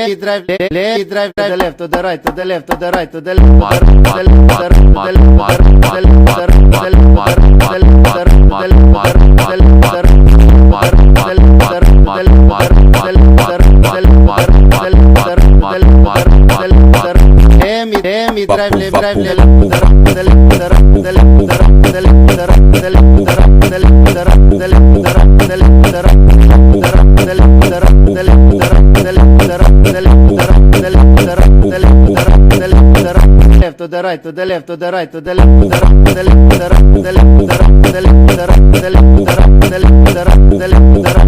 let me drive, let me drive to the left, to the right, to the left, to the right, to the left, to the right, to the left, to the right, to the left, to the right, to the left, to the right, to the left, to the right, to the left, to the right, to the left, to the right, to the left, to the right, to the left, to the right, to the left, to the right, to the left, to the right.